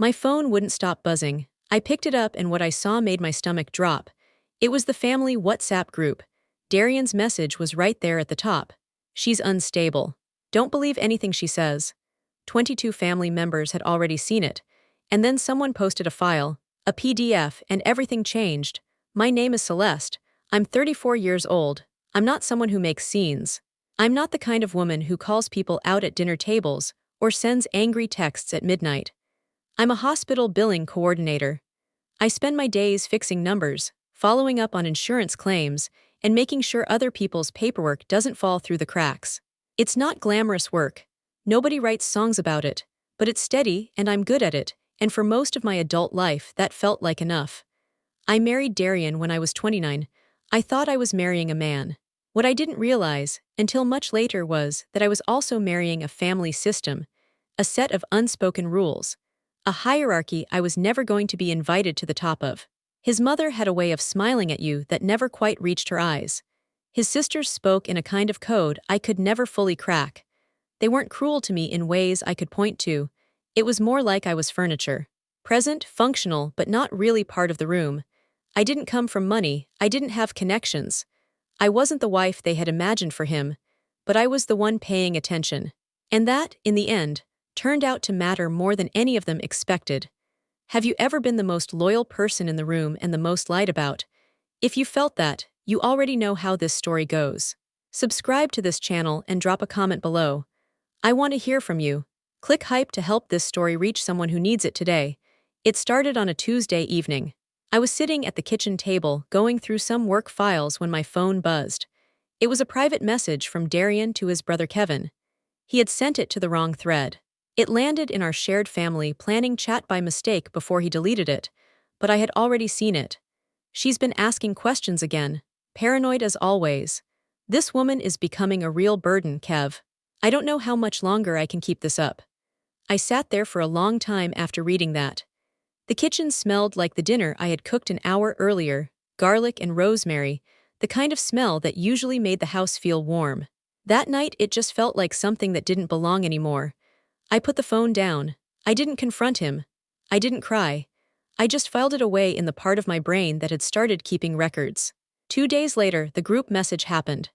My phone wouldn't stop buzzing. I picked it up and what I saw made my stomach drop. It was the family WhatsApp group. Darian's message was right there at the top. She's unstable. Don't believe anything she says. 22 family members had already seen it. And then someone posted a file, a PDF, and everything changed. My name is Celeste. I'm 34 years old. I'm not someone who makes scenes. I'm not the kind of woman who calls people out at dinner tables or sends angry texts at midnight. I'm a hospital billing coordinator. I spend my days fixing numbers, following up on insurance claims, and making sure other people's paperwork doesn't fall through the cracks. It's not glamorous work. Nobody writes songs about it, but it's steady and I'm good at it, and for most of my adult life that felt like enough. I married Darian when I was 29. I thought I was marrying a man. What I didn't realize, until much later, was that I was also marrying a family system, a set of unspoken rules, a hierarchy I was never going to be invited to the top of. His mother had a way of smiling at you that never quite reached her eyes. His sisters spoke in a kind of code I could never fully crack. They weren't cruel to me in ways I could point to. It was more like I was furniture. Present, functional, but not really part of the room. I didn't come from money, I didn't have connections. I wasn't the wife they had imagined for him, but I was the one paying attention. And that, in the end, turned out to matter more than any of them expected. Have you ever been the most loyal person in the room and the most lied about? If you felt that, you already know how this story goes. Subscribe to this channel and drop a comment below. I want to hear from you. Click hype to help this story reach someone who needs it today. It started on a Tuesday evening. I was sitting at the kitchen table going through some work files when my phone buzzed. It was a private message from Darian to his brother Kevin. He had sent it to the wrong thread. It landed in our shared family planning chat by mistake before he deleted it, but I had already seen it. She's been asking questions again, paranoid as always. This woman is becoming a real burden, Kev. I don't know how much longer I can keep this up. I sat there for a long time after reading that. The kitchen smelled like the dinner I had cooked an hour earlier, garlic and rosemary, the kind of smell that usually made the house feel warm. That night it just felt like something that didn't belong anymore. I put the phone down. I didn't confront him. I didn't cry. I just filed it away in the part of my brain that had started keeping records. 2 days later, the group message happened.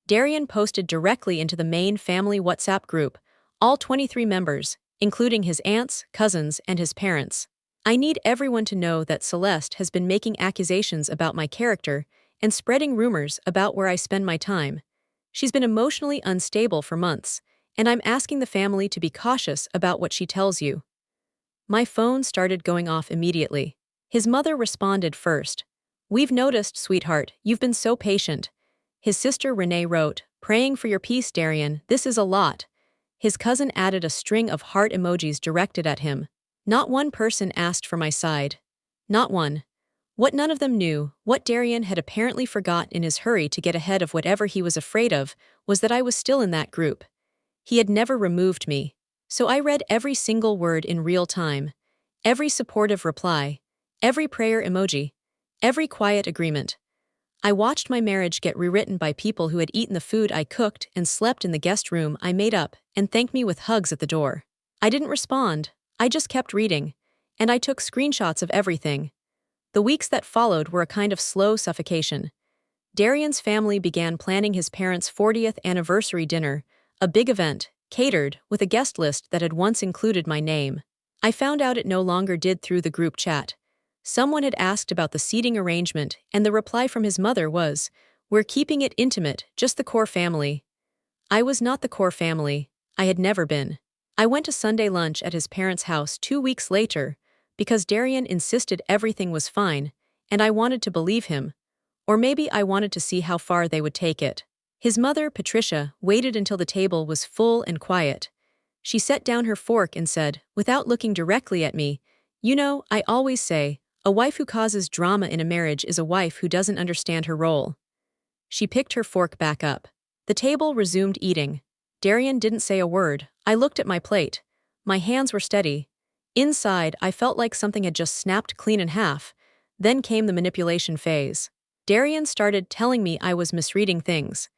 Darian posted directly into the main family WhatsApp group, all 23 members, including his aunts, cousins, and his parents. I need everyone to know that Celeste has been making accusations about my character and spreading rumors about where I spend my time. She's been emotionally unstable for months, and I'm asking the family to be cautious about what she tells you. My phone started going off immediately. His mother responded first. We've noticed, sweetheart, you've been so patient. His sister Renee wrote, praying for your peace, Darian, this is a lot. His cousin added a string of heart emojis directed at him. Not one person asked for my side. Not one. What none of them knew, what Darian had apparently forgot in his hurry to get ahead of whatever he was afraid of, was that I was still in that group. He had never removed me. So I read every single word in real time. Every supportive reply. Every prayer emoji. Every quiet agreement. I watched my marriage get rewritten by people who had eaten the food I cooked and slept in the guest room I made up and thanked me with hugs at the door. I didn't respond. I just kept reading. And I took screenshots of everything. The weeks that followed were a kind of slow suffocation. Darian's family began planning his parents' 40th anniversary dinner, a big event, catered, with a guest list that had once included my name. I found out it no longer did through the group chat. Someone had asked about the seating arrangement, and the reply from his mother was, "We're keeping it intimate, just the core family." I was not the core family. I had never been. I went to Sunday lunch at his parents' house 2 weeks later, because Darian insisted everything was fine, and I wanted to believe him. Or maybe I wanted to see how far they would take it. His mother, Patricia, waited until the table was full and quiet. She set down her fork and said, without looking directly at me, "You know, I always say, a wife who causes drama in a marriage is a wife who doesn't understand her role." She picked her fork back up. The table resumed eating. Darian didn't say a word. I looked at my plate. My hands were steady. Inside, I felt like something had just snapped clean in half. Then came the manipulation phase. Darian started telling me I was misreading things.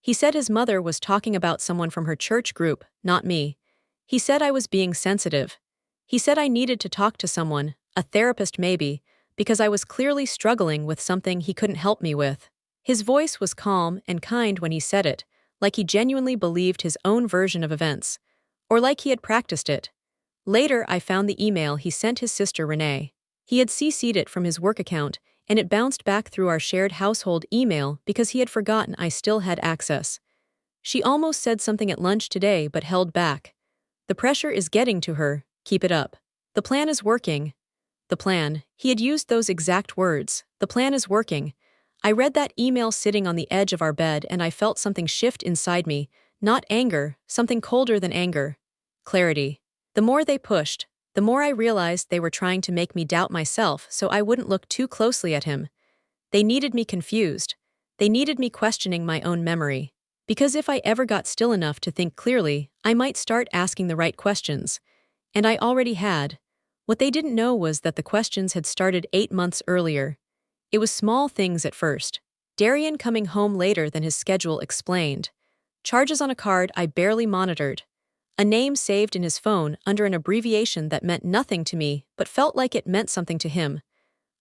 He said his mother was talking about someone from her church group, not me. He said I was being sensitive. He said I needed to talk to someone, a therapist maybe, because I was clearly struggling with something he couldn't help me with. His voice was calm and kind when he said it, like he genuinely believed his own version of events, or like he had practiced it. Later, I found the email he sent his sister Renee. He had CC'd it from his work account, and it bounced back through our shared household email because he had forgotten I still had access. She almost said something at lunch today but held back. The pressure is getting to her, keep it up. The plan is working. The plan, he had used those exact words. The plan is working. I read that email sitting on the edge of our bed and I felt something shift inside me, not anger, something colder than anger. Clarity. The more they pushed, the more I realized they were trying to make me doubt myself so I wouldn't look too closely at him. They needed me confused. They needed me questioning my own memory. Because if I ever got still enough to think clearly, I might start asking the right questions. And I already had. What they didn't know was that the questions had started 8 months earlier. It was small things at first. Darian coming home later than his schedule explained. Charges on a card I barely monitored. A name saved in his phone under an abbreviation that meant nothing to me but felt like it meant something to him.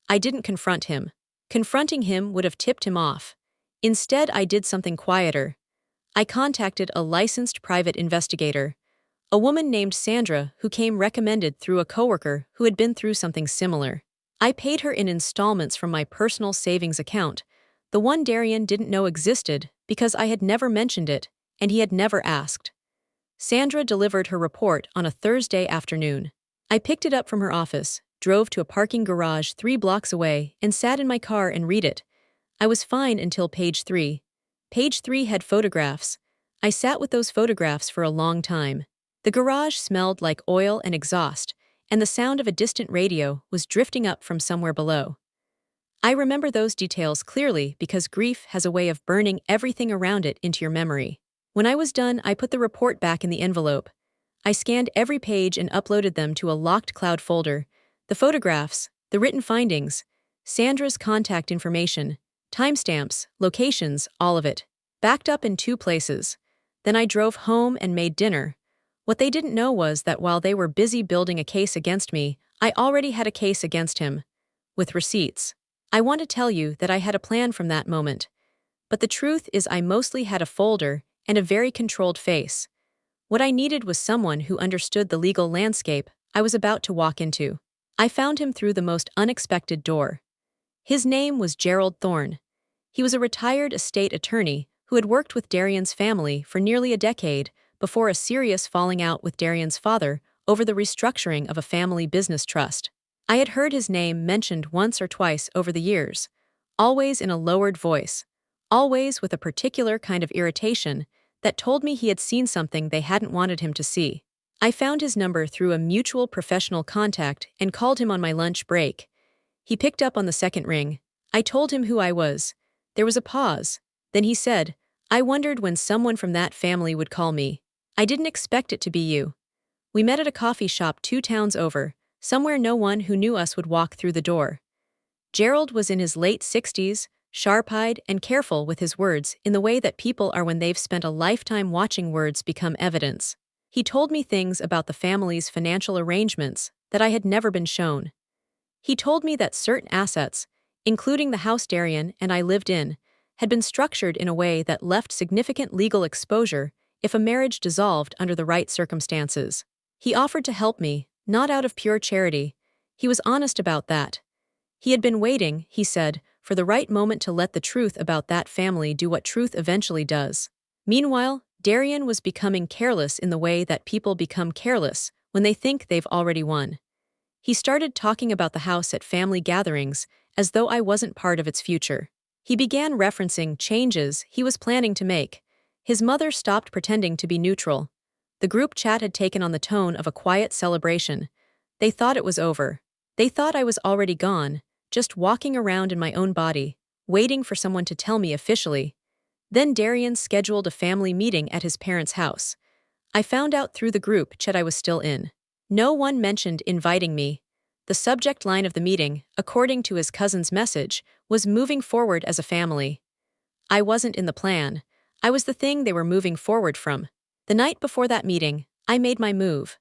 I didn't confront him. Confronting him would have tipped him off. Instead, I did something quieter. I contacted a licensed private investigator. A woman named Sandra who came recommended through a coworker who had been through something similar. I paid her in installments from my personal savings account, the one Darian didn't know existed because I had never mentioned it and he had never asked. Sandra delivered her report on a Thursday afternoon. I picked it up from her office, drove to a parking garage 3 blocks away, and sat in my car and read it. I was fine until page 3. Page 3 had photographs. I sat with those photographs for a long time. The garage smelled like oil and exhaust, and the sound of a distant radio was drifting up from somewhere below. I remember those details clearly because grief has a way of burning everything around it into your memory. When I was done, I put the report back in the envelope. I scanned every page and uploaded them to a locked cloud folder. The photographs, the written findings, Sandra's contact information, timestamps, locations, all of it. Backed up in 2 places. Then I drove home and made dinner. What they didn't know was that while they were busy building a case against me, I already had a case against him. With receipts. I want to tell you that I had a plan from that moment. But the truth is I mostly had a folder and a very controlled face. What I needed was someone who understood the legal landscape I was about to walk into. I found him through the most unexpected door. His name was Gerald Thorne. He was a retired estate attorney who had worked with Darian's family for nearly a decade before a serious falling out with Darian's father over the restructuring of a family business trust. I had heard his name mentioned once or twice over the years, always in a lowered voice, always with a particular kind of irritation that told me he had seen something they hadn't wanted him to see. I found his number through a mutual professional contact and called him on my lunch break. He picked up on the second ring. I told him who I was. There was a pause. Then he said, "I wondered when someone from that family would call me. I didn't expect it to be you." We met at a coffee shop 2 towns over, somewhere no one who knew us would walk through the door. Gerald was in his late 60s, sharp-eyed and careful with his words in the way that people are when they've spent a lifetime watching words become evidence. He told me things about the family's financial arrangements that I had never been shown. He told me that certain assets, including the house Darian and I lived in, had been structured in a way that left significant legal exposure if a marriage dissolved under the right circumstances. He offered to help me, not out of pure charity. He was honest about that. He had been waiting, he said, for the right moment to let the truth about that family do what truth eventually does. Meanwhile, Darian was becoming careless in the way that people become careless when they think they've already won. He started talking about the house at family gatherings as though I wasn't part of its future. He began referencing changes he was planning to make. His mother stopped pretending to be neutral. The group chat had taken on the tone of a quiet celebration. They thought it was over. They thought I was already gone, just walking around in my own body, waiting for someone to tell me officially. Then Darian scheduled a family meeting at his parents' house. I found out through the group chat I was still in. No one mentioned inviting me. The subject line of the meeting, according to his cousin's message, was moving forward as a family. I wasn't in the plan. I was the thing they were moving forward from. The night before that meeting, I made my move.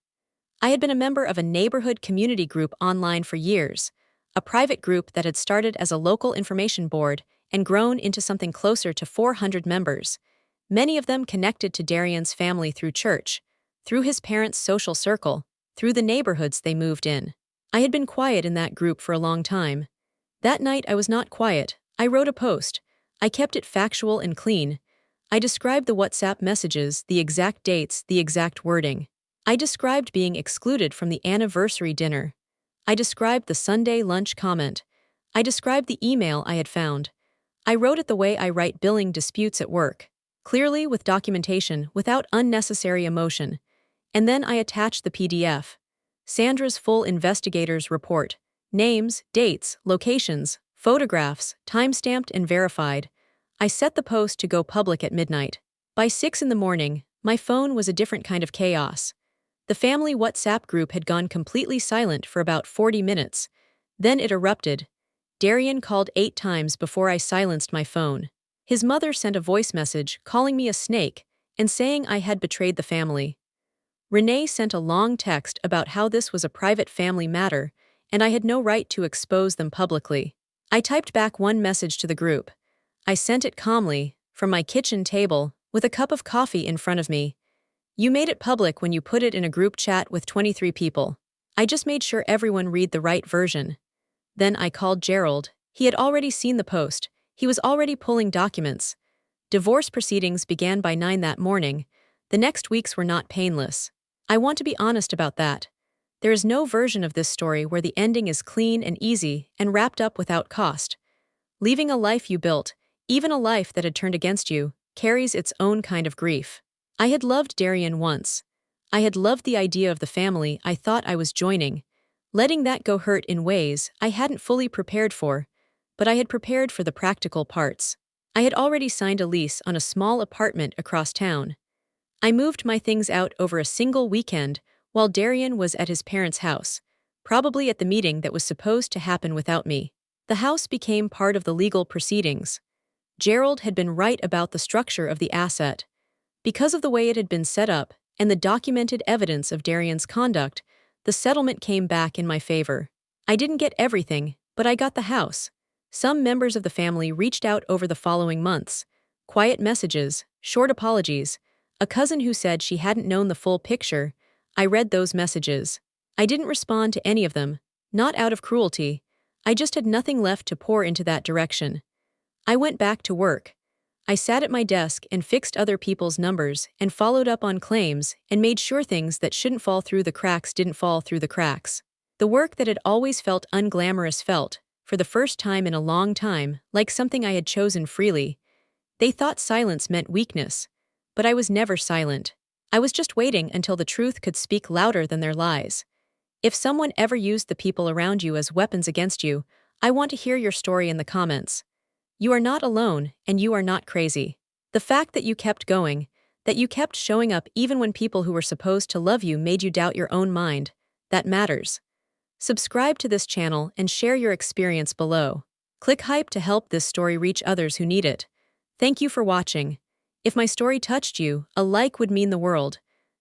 I had been a member of a neighborhood community group online for years, a private group that had started as a local information board and grown into something closer to 400 members, many of them connected to Darian's family through church, through his parents' social circle, through the neighborhoods they moved in. I had been quiet in that group for a long time. That night I was not quiet. I wrote a post. I kept it factual and clean. I described the WhatsApp messages, the exact dates, the exact wording. I described being excluded from the anniversary dinner. I described the Sunday lunch comment. I described the email I had found. I wrote it the way I write billing disputes at work, clearly with documentation, without unnecessary emotion. And then I attached the PDF. Sandra's full investigator's report. Names, dates, locations, photographs, timestamped and verified. I set the post to go public at midnight. By 6 in the morning, my phone was a different kind of chaos. The family WhatsApp group had gone completely silent for about 40 minutes. Then it erupted. Darian called 8 times before I silenced my phone. His mother sent a voice message calling me a snake and saying I had betrayed the family. Renee sent a long text about how this was a private family matter and I had no right to expose them publicly. I typed back one message to the group. I sent it calmly, from my kitchen table, with a cup of coffee in front of me. You made it public when you put it in a group chat with 23 people. I just made sure everyone read the right version. Then I called Gerald. He had already seen the post. He was already pulling documents. Divorce proceedings began by 9 that morning. The next weeks were not painless. I want to be honest about that. There is no version of this story where the ending is clean and easy and wrapped up without cost. Leaving a life you built, even a life that had turned against you, carries its own kind of grief. I had loved Darian once. I had loved the idea of the family I thought I was joining. Letting that go hurt in ways I hadn't fully prepared for, but I had prepared for the practical parts. I had already signed a lease on a small apartment across town. I moved my things out over a single weekend while Darian was at his parents' house, probably at the meeting that was supposed to happen without me. The house became part of the legal proceedings. Gerald had been right about the structure of the asset. Because of the way it had been set up and the documented evidence of Darian's conduct, the settlement came back in my favor. I didn't get everything, but I got the house. Some members of the family reached out over the following months. Quiet messages, short apologies, a cousin who said she hadn't known the full picture. I read those messages. I didn't respond to any of them, not out of cruelty. I just had nothing left to pour into that direction. I went back to work. I sat at my desk and fixed other people's numbers and followed up on claims and made sure things that shouldn't fall through the cracks didn't fall through the cracks. The work that had always felt unglamorous felt, for the first time in a long time, like something I had chosen freely. They thought silence meant weakness, but I was never silent. I was just waiting until the truth could speak louder than their lies. If someone ever used the people around you as weapons against you, I want to hear your story in the comments. You are not alone, and you are not crazy. The fact that you kept going, that you kept showing up even when people who were supposed to love you made you doubt your own mind, that matters. Subscribe to this channel and share your experience below. Click hype to help this story reach others who need it. Thank you for watching. If my story touched you, a like would mean the world.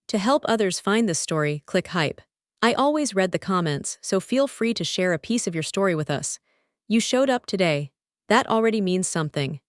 To help others find this story, click hype. I always read the comments, so feel free to share a piece of your story with us. You showed up today. That already means something.